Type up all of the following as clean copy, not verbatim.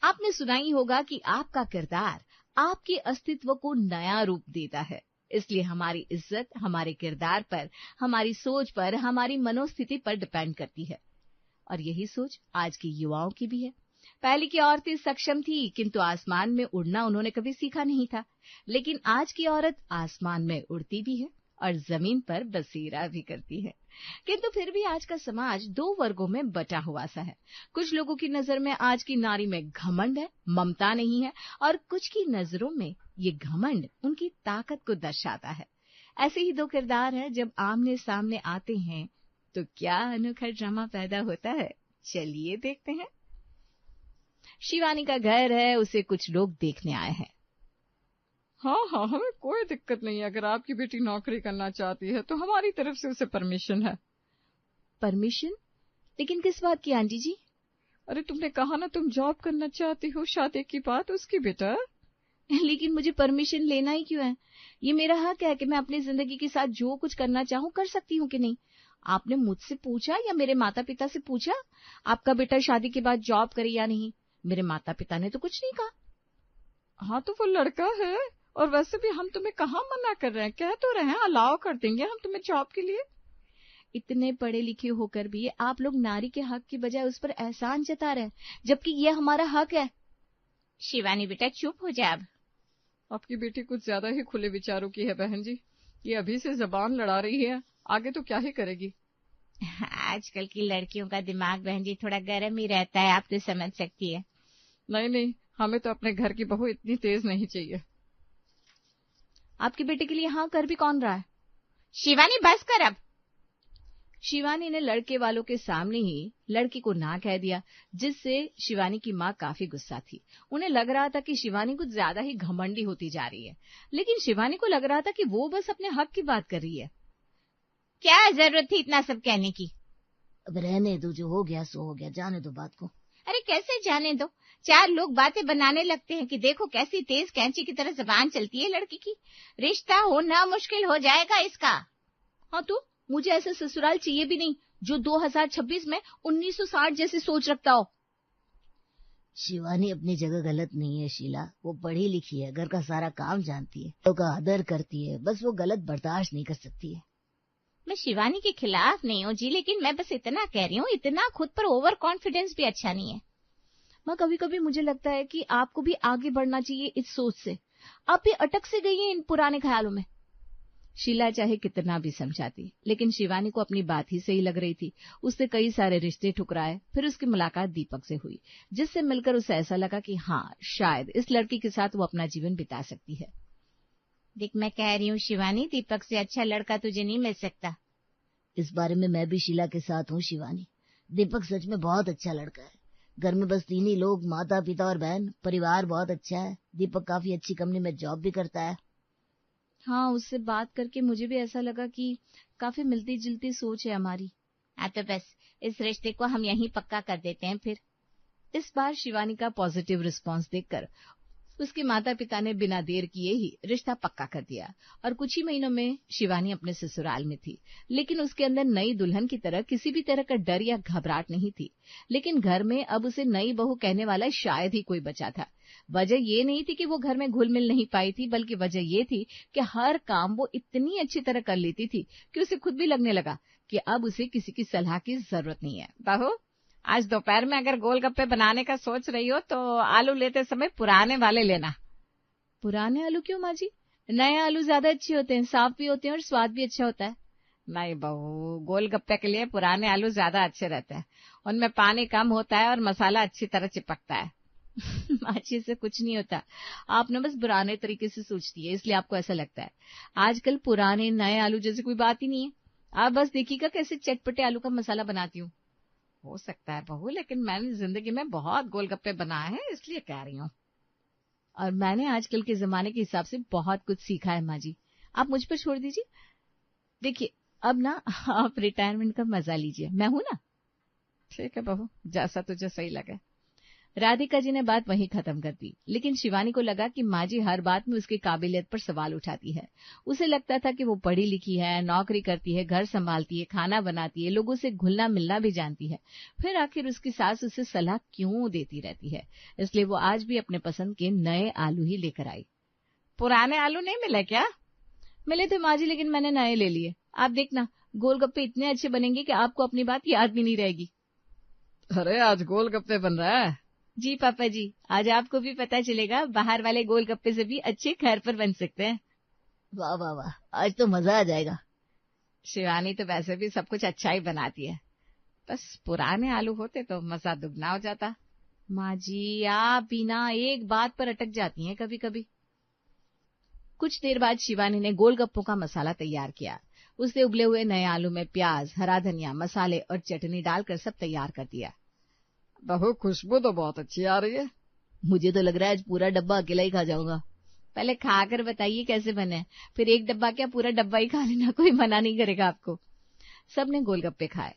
आपने सुना ही होगा कि आपका किरदार आपके अस्तित्व को नया रूप देता है। इसलिए हमारी इज्जत हमारे किरदार पर, हमारी सोच पर, हमारी मनोस्थिति पर डिपेंड करती है। और यही सोच आज के युवाओं की भी है। पहले की औरतें सक्षम थी, किंतु आसमान में उड़ना उन्होंने कभी सीखा नहीं था। लेकिन आज की औरत आसमान में उड़ती भी है और जमीन पर बसेरा भी करती है। किंतु फिर भी आज का समाज दो वर्गों में बटा हुआ सा है। कुछ लोगों की नजर में आज की नारी में घमंड है, ममता नहीं है, और कुछ की नजरों में ये घमंड उनकी ताकत को दर्शाता है। ऐसे ही दो किरदार हैं, जब आमने सामने आते हैं तो क्या अनोखा ड्रामा पैदा होता है, चलिए देखते हैं। शिवानी का घर है, उसे कुछ लोग देखने आए हैं। हाँ, हमें कोई दिक्कत नहीं है। अगर आपकी बेटी नौकरी करना चाहती है तो हमारी तरफ से उसे परमिशन है। परमिशन? लेकिन किस बात की आंटी जी? अरे तुमने कहा ना तुम जॉब करना चाहती हो, शादी की बात उसकी बेटा। लेकिन मुझे परमिशन लेना ही क्यों है? ये मेरा हक है कि मैं अपनी जिंदगी के साथ जो कुछ करना चाहूँ कर सकती हूँ कि नहीं। आपने मुझसे पूछा या मेरे माता पिता से पूछा आपका बेटा शादी के बाद जॉब करे या नहीं? मेरे माता पिता ने तो कुछ नहीं कहा। हाँ तो वो लड़का है, और वैसे भी हम तुम्हें कहाँ मना कर रहे हैं, कह तो रहे हैं अलाउ कर देंगे हम तुम्हें जॉब के लिए। इतने पढ़े लिखे होकर भी आप लोग नारी के हक की बजाय उस पर एहसान जता रहे हैं, जबकि ये हमारा हक है। शिवानी बेटा चुप हो जा अब। आपकी बेटी कुछ ज्यादा ही खुले विचारों की है बहन जी। ये अभी से जबान लड़ा रही है, आगे तो क्या ही करेगी। आजकल की लड़कियों का दिमाग बहन जी थोड़ा गर्म ही रहता है, आप तो समझ सकती है। नहीं, हमें तो अपने घर की बहू इतनी तेज नहीं चाहिए। आपके बेटे के लिए हाँ कर भी कौन रहा है? शिवानी बस कर अब। शिवानी ने लड़के वालों के सामने ही लड़की को ना कह दिया, जिससे शिवानी की माँ काफी गुस्सा थी। उन्हें लग रहा था कि शिवानी कुछ ज्यादा ही घमंडी होती जा रही है, लेकिन शिवानी को लग रहा था कि वो बस अपने हक की बात कर रही है। क्या जरूरत थी इतना सब कहने की? अब रहने दो, जो हो गया सो हो गया, जाने दो बात को। अरे कैसे जाने दो? चार लोग बातें बनाने लगते हैं कि देखो कैसी तेज कैंची की तरह जबान चलती है लड़की की। रिश्ता होना मुश्किल हो जाएगा इसका। हाँ तो मुझे ऐसा ससुराल चाहिए भी नहीं जो 2026 में 1960 जैसी सोच रखता हो। शिवानी अपनी जगह गलत नहीं है शीला, वो पढ़ी लिखी है, घर का सारा काम जानती है, लोगों का आदर करती है, बस वो गलत बर्दाश्त नहीं कर सकती है। मैं शिवानी के खिलाफ नहीं हूँ जी, लेकिन मैं बस इतना कह रही हूँ, इतना खुद पर ओवर कॉन्फिडेंस भी अच्छा नहीं है। माँ कभी कभी मुझे लगता है कि आपको भी आगे बढ़ना चाहिए इस सोच से। आप भी अटक से गई हैं इन पुराने ख्यालों में। शीला चाहे कितना भी समझाती, लेकिन शिवानी को अपनी बात ही सही लग रही थी। उससे कई सारे रिश्ते ठुकराए, फिर उसकी मुलाकात दीपक से हुई, जिससे मिलकर उसे ऐसा लगा कि हाँ शायद इस लड़की के साथ वो अपना जीवन बिता सकती है। देख मैं कह रही हूँ शिवानी, दीपक से अच्छा लड़का तुझे नहीं मिल सकता। इस बारे में मैं भी शीला के साथ हूँ शिवानी। दीपक सच में बहुत अच्छा लड़का है। घर में बस 3 ही लोग, माता पिता और बहन। परिवार बहुत अच्छा है। दीपक काफी अच्छी कंपनी में जॉब भी करता है। हाँ, उससे बात करके मुझे भी ऐसा लगा कि काफी मिलती जुलती सोच है हमारी। तो बस इस रिश्ते को हम यहीं पक्का कर देते हैं फिर। इस बार शिवानी का पॉजिटिव रिस्पांस देखकर उसके माता पिता ने बिना देर किए ही रिश्ता पक्का कर दिया और कुछ ही महीनों में शिवानी अपने ससुराल में थी। लेकिन उसके अंदर नई दुल्हन की तरह किसी भी तरह का डर या घबराहट नहीं थी। लेकिन घर में अब उसे नई बहू कहने वाला शायद ही कोई बचा था। वजह ये नहीं थी कि वो घर में घुल मिल नहीं पाई थी, बल्कि वजह ये थी कि हर काम वो इतनी अच्छी तरह कर लेती थी कि उसे खुद भी लगने लगा कि अब उसे किसी की सलाह की जरूरत नहीं है। बहू, आज दोपहर में अगर गोलगप्पे बनाने का सोच रही हो तो आलू लेते समय पुराने वाले लेना। पुराने आलू क्यों माँ जी? नए आलू ज्यादा अच्छे होते हैं, साफ भी होते हैं और स्वाद भी अच्छा होता है। नहीं बहू, गोलगप्पे के लिए पुराने आलू ज्यादा अच्छे रहते हैं। उनमें पानी कम होता है और मसाला अच्छी तरह चिपकता है। माँ जी से कुछ नहीं होता, आप ना बस पुराने तरीके से सोचती है, इसलिए आपको ऐसा लगता है। आजकल पुराने नए आलू जैसे कोई बात ही नहीं है। आप बस देखिएगा कैसे चटपटे आलू का मसाला बनाती हूँ। हो सकता है बहू, लेकिन मैंने जिंदगी में बहुत गोलगप्पे बनाए हैं, इसलिए कह रही हूँ। और मैंने आजकल के जमाने के हिसाब से बहुत कुछ सीखा है माँ जी, आप मुझ पर छोड़ दीजिए। देखिए अब ना आप रिटायरमेंट का मजा लीजिए, मैं हूं ना। ठीक है बहू, जैसा तुझे सही लगे। राधिका जी ने बात वहीं खत्म कर दी, लेकिन शिवानी को लगा कि माँ जी हर बात में उसकी काबिलियत पर सवाल उठाती है। उसे लगता था कि वो पढ़ी लिखी है, नौकरी करती है, घर संभालती है, खाना बनाती है, लोगों से घुलना मिलना भी जानती है, फिर आखिर उसकी सास उसे सलाह क्यों देती रहती है। इसलिए वो आज भी अपने पसंद के नए आलू ही लेकर आई। पुराने आलू नहीं मिले क्या? मिले थे माँ जी, लेकिन मैंने नए ले लिए। आप देखना, गोलगप्पे इतने अच्छे बनेंगे कि आपको अपनी बात याद भी नहीं रहेगी। अरे आज गोलगप्पे बन रहा है? जी पापा जी, आज आपको भी पता चलेगा बाहर वाले गोलगप्पे से भी अच्छे घर पर बन सकते हैं। वाह वाह वाह, आज तो मजा आ जाएगा। शिवानी तो वैसे भी सब कुछ अच्छा ही बनाती है, बस पुराने आलू होते तो मजा दुगना हो जाता। माँ जी, आप बिना एक बात पर अटक जाती हैं कभी कभी। कुछ देर बाद शिवानी ने गोलगप्पों का मसाला तैयार किया। उसने उबले हुए नए आलू में प्याज, हरा धनिया, मसाले और चटनी डालकर सब तैयार कर दिया। बहू, खुशबू तो बहुत अच्छी आ रही है। मुझे तो लग रहा है आज पूरा डब्बा अकेला ही खा जाऊंगा। पहले खाकर बताइए कैसे बने, फिर एक डब्बा क्या पूरा डब्बा ही खा लेना, कोई मना नहीं करेगा आपको। सबने गोलगप्पे खाए।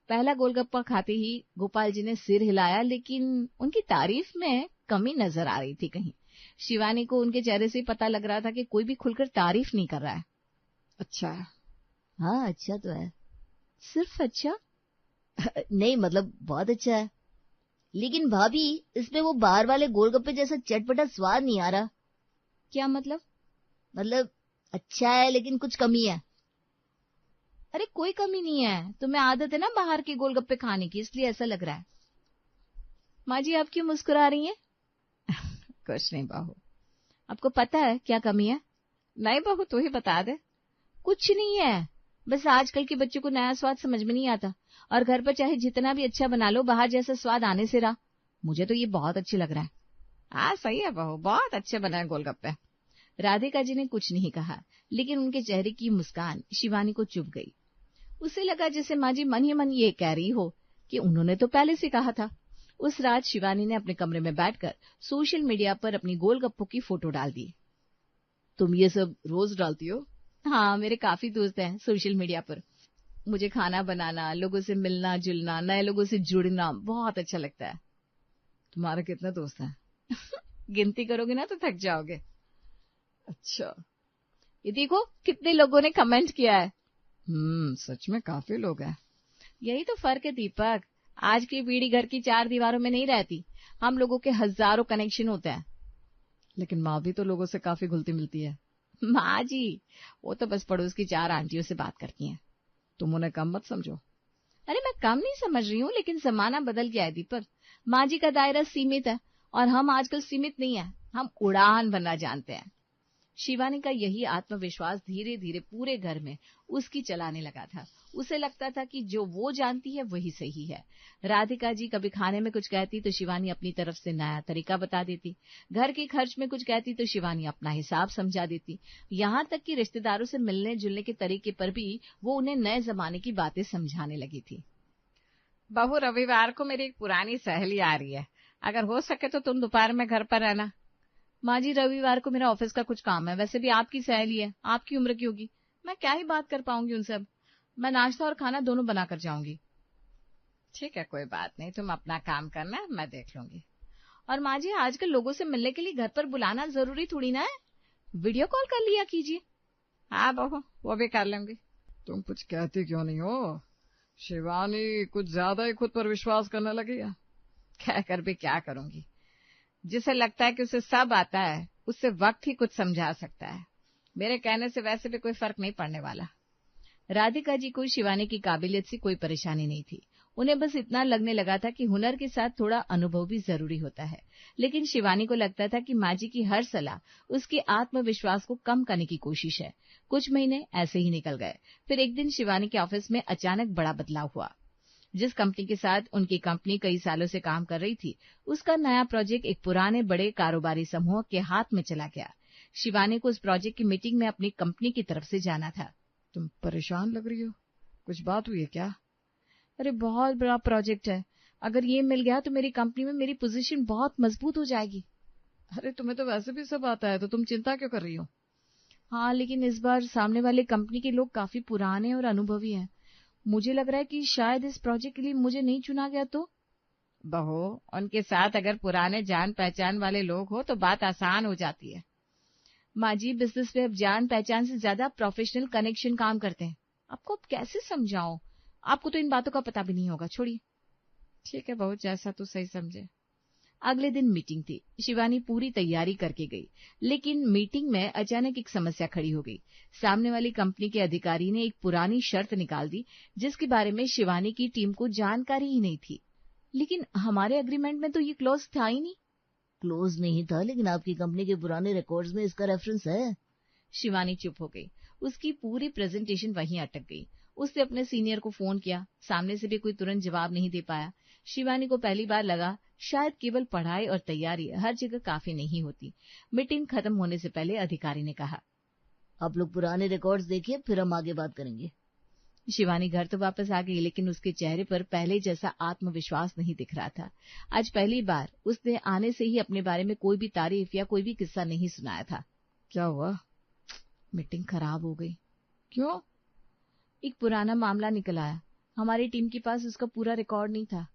पहला गोलगप्पा खाते ही गोपाल जी ने सिर हिलाया, लेकिन उनकी तारीफ में कमी नजर आ रही थी कहीं। शिवानी को उनके चेहरे से पता लग रहा था कि कोई भी खुलकर तारीफ नहीं कर रहा है। अच्छा है। हाँ, अच्छा तो है। सिर्फ अच्छा? नहीं, मतलब बहुत अच्छा है। लेकिन भाभी, इसमें वो बाहर वाले गोलगप्पे जैसा चटपटा स्वाद नहीं आ रहा। क्या मतलब? मतलब अच्छा है लेकिन कुछ कमी है। अरे कोई कमी नहीं है, तुम्हें आदत है ना बाहर के गोलगप्पे खाने की, इसलिए ऐसा लग रहा है। माँ जी, आप क्यों मुस्कुरा रही हैं? कुछ नहीं बहू। आपको पता है क्या कमी है? नहीं बहू, तू ही बता दे। कुछ नहीं है, बस आजकल के बच्चों को नया स्वाद समझ में नहीं आता, और घर पर चाहे जितना भी अच्छा बना लो, बाहर जैसा स्वाद आने से रहा। मुझे तो ये बहुत अच्छी लग रहा है। हाँ सही है बहू, बहुत अच्छे बनाए गोलगप्पे। राधिका जी ने कुछ नहीं कहा, लेकिन उनके चेहरे की मुस्कान शिवानी को चुभ गई। उसे लगा जैसे माँ जी मन ही मन ये कह रही हो कि उन्होंने तो पहले से कहा था। उस रात शिवानी ने अपने कमरे में बैठकर सोशल मीडिया पर अपनी गोलगप्पों की फोटो डाल दी। तुम ये सब रोज डालती हो? हाँ, मेरे काफी दोस्त हैं सोशल मीडिया पर। मुझे खाना बनाना, लोगों से मिलना जुलना, नए लोगों से जुड़ना बहुत अच्छा लगता है। तुम्हारे कितने दोस्त हैं? गिनती करोगे ना तो थक जाओगे। अच्छा, ये देखो कितने लोगों ने कमेंट किया है। सच में काफी लोग हैं। यही तो फर्क है दीपक, आज की पीढ़ी घर की चार दीवारों में नहीं रहती। हम लोगों के हजारों कनेक्शन होते हैं। लेकिन माँ भी तो लोगों से काफी घुलती मिलती है। माँ जी, वो तो बस पड़ोस की चार आंटियों से बात करती हैं। तुम उन्हें कम मत समझो। अरे मैं कम नहीं समझ रही हूँ, लेकिन जमाना बदल गया है दीपक। माँ जी का दायरा सीमित है और हम आजकल सीमित नहीं है, हम उड़ान भरना जानते हैं। शिवानी का यही आत्मविश्वास धीरे धीरे पूरे घर में उसकी चलाने लगा था। उसे लगता था कि जो वो जानती है वही सही है। राधिका जी कभी खाने में कुछ कहती तो शिवानी अपनी तरफ से नया तरीका बता देती। घर के खर्च में कुछ कहती तो शिवानी अपना हिसाब समझा देती। यहाँ तक कि रिश्तेदारों से मिलने जुलने के तरीके पर भी वो उन्हें नए जमाने की बातें समझाने लगी थी। बहू, रविवार को मेरी एक पुरानी सहेली आ रही है, अगर हो सके तो तुम दोपहर में घर पर रहना। माँ जी, रविवार को मेरा ऑफिस का कुछ काम है, वैसे भी आपकी सहेली है, आपकी उम्र की होगी, मैं क्या ही बात कर पाऊंगी उनसे। अब मैं नाश्ता और खाना दोनों बना कर जाऊंगी। ठीक है, कोई बात नहीं, तुम अपना काम करना, मैं देख लूंगी। और माँ जी, आजकल लोगों से मिलने के लिए घर पर बुलाना जरूरी थोड़ी ना है, वीडियो कॉल कर लिया कीजिए। हाँ बहू, वो भी कर लेंगी। तुम कुछ कहती क्यों नहीं हो? शिवानी कुछ ज्यादा ही खुद पर विश्वास करने लगी है। कहकर भी क्या करूंगी, जिसे लगता है कि उसे सब आता है, उससे वक्त ही कुछ समझा सकता है। मेरे कहने से वैसे भी कोई फर्क नहीं पड़ने वाला। राधिका जी को शिवानी की काबिलियत से कोई परेशानी नहीं थी। उन्हें बस इतना लगने लगा था कि हुनर के साथ थोड़ा अनुभव भी जरूरी होता है। लेकिन शिवानी को लगता था कि माँ जी की हर सलाह उसके आत्मविश्वास को कम करने की कोशिश है। कुछ महीने ऐसे ही निकल गए। फिर एक दिन शिवानी के ऑफिस में अचानक बड़ा बदलाव हुआ। जिस कंपनी के साथ उनकी कंपनी कई सालों से काम कर रही थी, उसका नया प्रोजेक्ट एक पुराने बड़े कारोबारी समूह के हाथ में चला गया। शिवानी को उस प्रोजेक्ट की मीटिंग में अपनी कंपनी की तरफ से जाना था। तुम परेशान लग रही हो, कुछ बात हुई है क्या? अरे बहुत बड़ा प्रोजेक्ट है, अगर ये मिल गया तो मेरी कंपनी में मेरी पोजीशन बहुत मजबूत हो जाएगी। अरे तुम्हें तो वैसे भी सब आता है, तो तुम चिंता क्यों कर रही हो? हाँ, लेकिन इस बार सामने वाले कंपनी के लोग काफी पुराने और अनुभवी हैं। मुझे लग रहा है कि शायद इस प्रोजेक्ट के लिए मुझे नहीं चुना गया तो। बहू, उनके साथ अगर पुराने जान पहचान वाले लोग हो तो बात आसान हो जाती है। माँ जी, बिजनेस में अब जान पहचान से ज्यादा प्रोफेशनल कनेक्शन काम करते हैं। आपको अब कैसे समझाऊं? आपको तो इन बातों का पता भी नहीं होगा, छोड़िए। ठीक है बहू, जैसा तू सही समझे। अगले दिन मीटिंग थी। शिवानी पूरी तैयारी करके गई, लेकिन मीटिंग में अचानक एक समस्या खड़ी हो गई। सामने वाली कंपनी के अधिकारी ने एक पुरानी शर्त निकाल दी, जिसके बारे में शिवानी की टीम को जानकारी ही नहीं थी। लेकिन हमारे एग्रीमेंट में तो ये क्लॉज था ही नहीं। क्लोज नहीं था, लेकिन आपकी कंपनी के पुराने रिकॉर्ड्स में इसका रेफरेंस है। शिवानी चुप हो गई। उसकी पूरी प्रेजेंटेशन वहीं अटक गई। उसने अपने सीनियर को फोन किया, सामने से भी कोई तुरंत जवाब नहीं दे पाया। शिवानी को पहली बार लगा शायद केवल पढ़ाई और तैयारी हर जगह काफी नहीं होती। मीटिंग खत्म होने से पहले अधिकारी ने कहा, आप लोग पुराने रिकॉर्ड्स देखिए, फिर हम आगे बात करेंगे। शिवानी घर तो वापस आ गई, लेकिन उसके चेहरे पर पहले जैसा आत्मविश्वास नहीं दिख रहा था। आज पहली बार उसने आने से ही अपने बारे में कोई भी तारीफ या कोई भी किस्सा नहीं सुनाया था। क्या हुआ? मीटिंग खराब हो गई। क्यों? एक पुराना मामला निकल आया। हमारी टीम के पास उसका पूरा रिकॉर्ड नहीं था।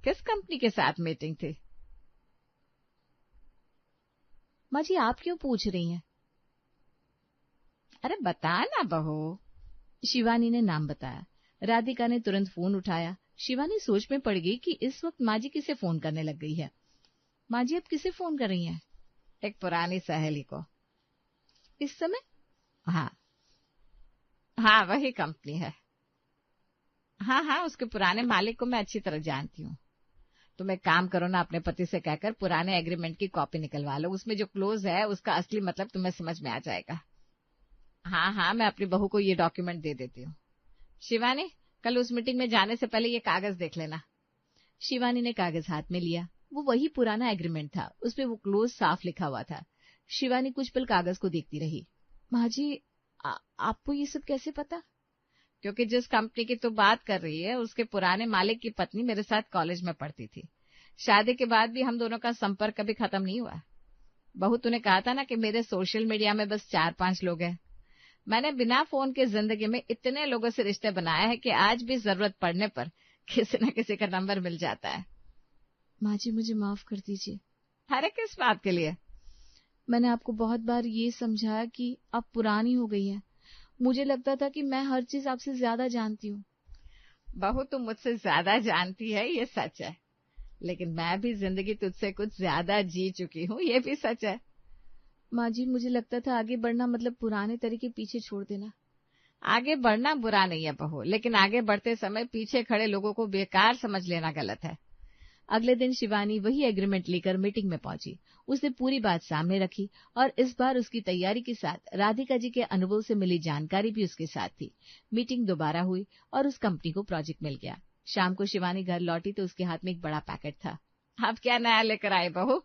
किस कंपनी के साथ मीटिंग थी? माँ जी, आप क्यों पूछ रही हैं? अरे बता ना बहू। शिवानी ने नाम बताया। राधिका ने तुरंत फोन उठाया। शिवानी सोच में पड़ गई कि इस वक्त माँ जी किसे फोन करने लग गई है। माँ जी, अब किसे फोन कर रही हैं? एक पुरानी सहेली को। इस समय? हाँ, वही कंपनी है। हाँ, उसके पुराने मालिक को मैं अच्छी तरह जानती हूँ। तुम एक काम करो ना, अपने पति से कहकर पुराने एग्रीमेंट की कॉपी निकलवा लो। उसमें जो क्लोज है उसका असली मतलब तुम्हें समझ में आ जाएगा। हाँ, मैं अपनी बहू को ये डॉक्यूमेंट दे देती हूँ। शिवानी, कल उस मीटिंग में जाने से पहले ये कागज देख लेना। शिवानी ने कागज हाथ में लिया। वो वही पुराना एग्रीमेंट था। उसपे वो क्लोज साफ लिखा हुआ था। शिवानी कुछ पल कागज को देखती रही। माँ जी, आपको ये सब कैसे पता? क्योंकि जिस कंपनी की तू बात कर रही है उसके पुराने मालिक की पत्नी मेरे साथ कॉलेज में पढ़ती थी। शादी के बाद भी हम दोनों का संपर्क कभी खत्म नहीं हुआ। बहू, तूने कहा था ना कि मेरे सोशल मीडिया में बस 4-5 लोग हैं। मैंने बिना फोन के जिंदगी में इतने लोगों से रिश्ते बनाए हैं कि आज भी जरूरत पड़ने पर किसी न किसी का नंबर मिल जाता है। माँ जी, मुझे माफ कर दीजिए। अरे किस बात के लिए? मैंने आपको बहुत बार ये समझाया कि आप पुरानी हो गई हैं। मुझे लगता था कि मैं हर चीज आपसे ज्यादा जानती हूँ। बहू, तुम मुझसे ज्यादा जानती है, ये सच है, लेकिन मैं भी जिंदगी तुझसे कुछ ज्यादा जी चुकी हूँ, ये भी सच है। माँ जी, मुझे लगता था आगे बढ़ना मतलब पुराने तरीके पीछे छोड़ देना। आगे बढ़ना बुरा नहीं है बहू, लेकिन आगे बढ़ते समय पीछे खड़े लोगों को बेकार समझ लेना गलत है। अगले दिन शिवानी वही एग्रीमेंट लेकर मीटिंग में पहुंची। उसने पूरी बात सामने रखी और इस बार उसकी तैयारी के साथ राधिका जी के अनुभव से मिली जानकारी भी उसके साथ थी। मीटिंग दोबारा हुई और उस कंपनी को प्रोजेक्ट मिल गया। शाम को शिवानी घर लौटी तो उसके हाथ में एक बड़ा पैकेट था। अब क्या नया लेकर आए बहू?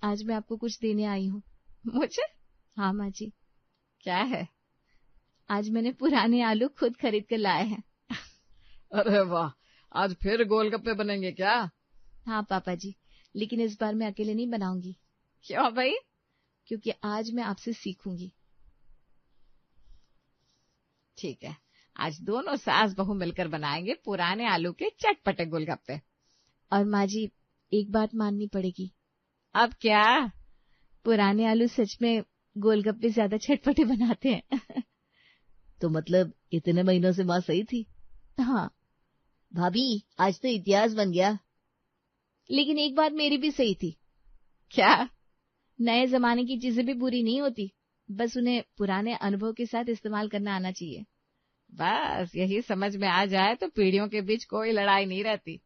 आज मैं आपको कुछ देने आई हूँ। मुझे? हाँ माँ जी। क्या है? आज मैंने पुराने आलू खुद खरीद कर लाए हैं। अरे वाह, आज फिर गोलगप्पे बनेंगे क्या? हाँ पापा जी, लेकिन इस बार मैं अकेले नहीं बनाऊंगी। क्यों भाई? क्योंकि आज मैं आपसे सीखूंगी। ठीक है, आज दोनों सास बहू मिलकर बनाएंगे पुराने आलू के चटपटे गोलगप्पे। और माँ जी, एक बात माननी पड़ेगी। अब क्या? पुराने आलू सच में गोलगप्पे ज्यादा चटपटे बनाते हैं। तो मतलब इतने महीनों से माँ सही थी? हाँ भाभी, आज तो इतिहास बन गया। लेकिन एक बात मेरी भी सही थी। क्या? नए जमाने की चीजें भी बुरी नहीं होती, बस उन्हें पुराने अनुभव के साथ इस्तेमाल करना आना चाहिए। बस यही समझ में आ जाए तो पीढ़ियों के बीच कोई लड़ाई नहीं रहती।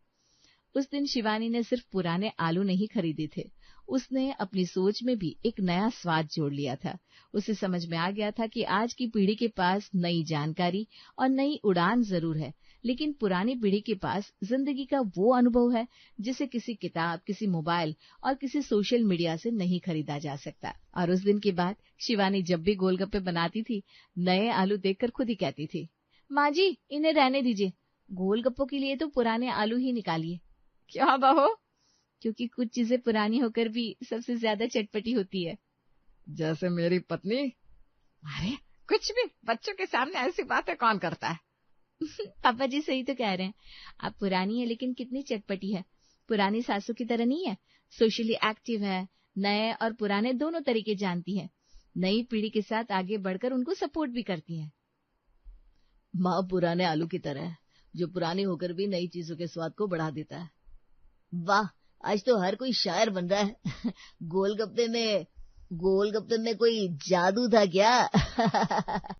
उस दिन शिवानी ने सिर्फ पुराने आलू नहीं खरीदे थे, उसने अपनी सोच में भी एक नया स्वाद जोड़ लिया था। उसे समझ में आ गया था कि आज की पीढ़ी के पास नई जानकारी और नई उड़ान जरूर है, लेकिन पुरानी पीढ़ी के पास जिंदगी का वो अनुभव है जिसे किसी किताब, किसी मोबाइल और किसी सोशल मीडिया से नहीं खरीदा जा सकता। और उस दिन के बाद शिवानी जब भी गोलगप्पे बनाती थी, नए आलू देखकर खुद ही कहती थी, माँ जी इन्हें रहने दीजिए, गोलगप्पों के लिए तो पुराने आलू ही निकालिए। क्यों बहू? क्योंकि कुछ चीजें पुरानी होकर भी सबसे ज्यादा चटपटी होती है। जैसे मेरी पत्नी। अरे कुछ भी, बच्चों के सामने ऐसी बातें कौन करता है? पापा जी सही तो कह रहे हैं, आप पुरानी है लेकिन कितनी चटपटी है। पुरानी सासू की तरह नहीं है, सोशली एक्टिव है, नए और पुराने दोनों तरीके जानती है, नई पीढ़ी के साथ आगे बढ़कर उनको सपोर्ट भी करती है। माँ पुराने आलू की तरह है, जो पुरानी होकर भी नई चीजों के स्वाद को बढ़ा देता है। वाह, आज तो हर कोई शायर बन रहा है। गोलगप्पे में कोई जादू था क्या?